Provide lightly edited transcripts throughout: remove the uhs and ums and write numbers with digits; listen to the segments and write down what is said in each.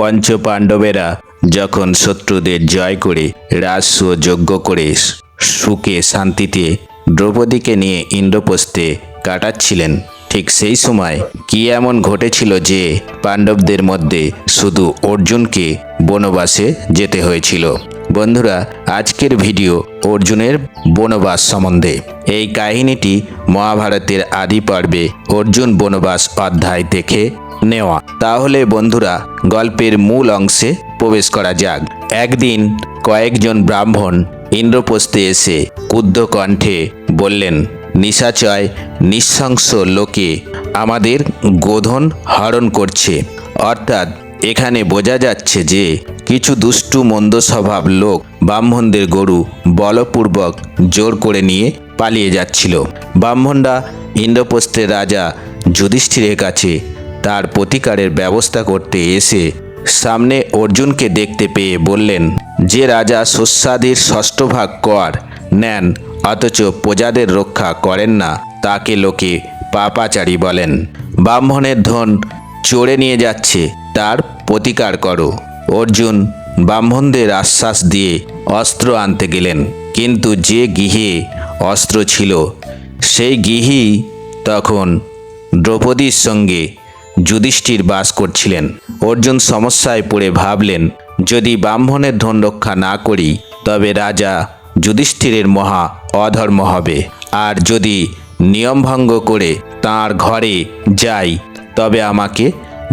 পঞ্চ পাণ্ডবেরা যখন শত্রুদের জয় করে রাজস্ব যজ্ঞ করে সুখে শান্তিতে দ্রৌপদীকে নিয়ে ইন্দ্রপ্রস্থে কাটাচ্ছিলেন, ঠিক সেই সময় কি এমন ঘটেছিল যে পাণ্ডবদের মধ্যে শুধু অর্জুনকে বনবাসে যেতে হয়েছিল। বন্ধুরা, আজকের ভিডিও অর্জুনের বনবাস সম্বন্ধে। এই কাহিনীটি মহাভারতের আদি পর্বে অর্জুন বনবাস অধ্যায় থেকে নেওয়া। তাহলে বন্ধুরা, গল্পের মূল অংশে প্রবেশ করা যাক। একদিন কয়েকজন ব্রাহ্মণ ইন্দ্রপ্রস্থে এসে ক্রুদ্ধ কণ্ঠে বললেন, নিশাচয় নৃশংস লোকে আমাদের গোধন হরণ করছে। অর্থাৎ এখানে বোঝা যাচ্ছে যে কিছু দুষ্টু মন্দ স্বভাব লোক ব্রাহ্মণদের গরু বলপূর্বক জোর করে নিয়ে পালিয়ে যাচ্ছিল। ব্রাহ্মণরা ইন্দ্রপ্রস্থের রাজা যুধিষ্ঠিরের কাছে তার প্রতিকারের ব্যবস্থা করতে এসে সামনে অর্জুনকে দেখতে পেয়ে বললেন, যে রাজা শস্যাদির ষষ্ঠভাগ কর নেন অথচ প্রজাদের রক্ষা করেন না, তাকে লোকে পাপাচারী বলেন। ব্রাহ্মণের ধন চড়ে নিয়ে যাচ্ছে, তার প্রতিকার করো। অর্জুন ব্রাহ্মণদের আশ্বাস দিয়ে অস্ত্র আনতে গেলেন, কিন্তু যে গৃহে অস্ত্র ছিল সেই গৃহেই তখন দ্রৌপদীর সঙ্গে যুধিষ্ঠির বাস করছিলেন। অর্জুন সমস্যায় পড়ে ভাবলেন, যদি ব্রাহ্মণের ধন রক্ষা না করি তবে রাজা যুধিষ্ঠিরের মহা অধর্ম হবে, আর যদি নিয়মভঙ্গ করে তাঁর ঘরে যাই তবে আমাকে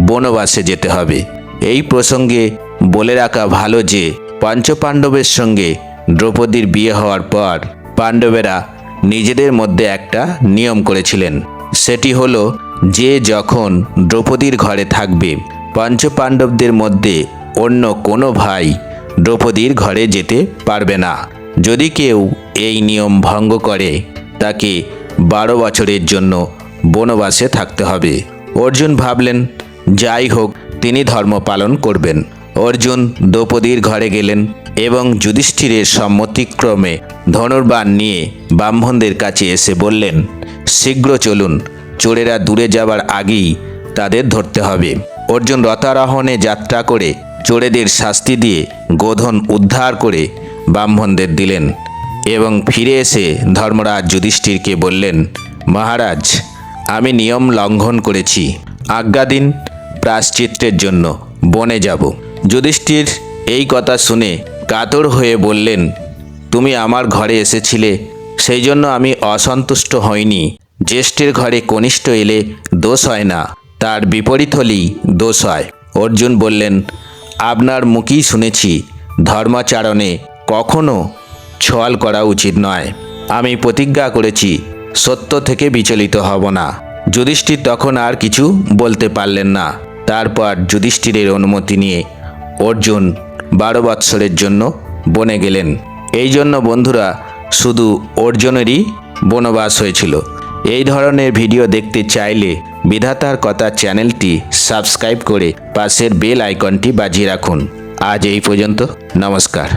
বনবাসে যেতে হবে। এই প্রসঙ্গে বলে রাখা ভালো যে পঞ্চপাণ্ডবের সঙ্গে দ্রৌপদীর বিয়ে হওয়ার পর পাণ্ডবেরা নিজেদের মধ্যে একটা নিয়ম করেছিলেন। সেটি হলো, যে যখন দ্রৌপদীর ঘরে থাকবে পঞ্চপাণ্ডবদের মধ্যে অন্য কোনো ভাই দ্রৌপদীর ঘরে যেতে পারবে না। যদি কেউ এই নিয়ম ভঙ্গ করে তাকে 12 বছরের জন্য বনবাসে থাকতে হবে। অর্জুন ভাবলেন, যাই হোক, তিনি ধর্ম পালন করবেন। অর্জুন দ্রৌপদীর ঘরে গেলেন এবং যুধিষ্ঠিরের সম্মতিক্রমে ধনুর্বাণ নিয়ে ব্রাহ্মণদের কাছে এসে বললেন, শীঘ্র চলুন, চোরেরা দূরে যাবার আগেই তাদের ধরতে হবে। অর্জুন রথারোহণে যাত্রা করে চোরেদের শাস্তি দিয়ে গোধন উদ্ধার করে ব্রাহ্মণদের দিলেন এবং ফিরে এসে ধর্মরাজ যুধিষ্ঠিরকে বললেন, মহারাজ, আমি নিয়ম লঙ্ঘন করেছি, আজ্ঞা দিন, প্রায়শ্চিত্তের জন্য বনে যাব। যুধিষ্ঠির এই কথা শুনে কাতর হয়ে বললেন, তুমি আমার ঘরে এসেছিলে, সেই জন্য আমি অসন্তুষ্ট হইনি। জ্যেষ্ঠের ঘরে কনিষ্ঠ এলে দোষ হয় না, তার বিপরীত হলেই দোষ হয়। অর্জুন বললেন, আপনার মুখেই শুনেছি ধর্মাচরণে কখনো ছল করা উচিত নয়। আমি প্রতিজ্ঞা করেছি সত্য থেকে বিচলিত হব না। যুধিষ্ঠির তখন আর কিছু বলতে পারলেন না। তারপর যুধিষ্ঠিরের অনুমতি নিয়ে অর্জুন 12 বৎসরের জন্য বনে গেলেন। এই জন্য বন্ধুরা, শুধু অর্জুনেরই বনবাস হয়েছিল। এই ধরনের ভিডিও দেখতে চাইলে বিধাতার কথা চ্যানেলটি সাবস্ক্রাইব করে পাশের বেল আইকনটি বাজিয়ে রাখুন। আজ এই পর্যন্ত, নমস্কার।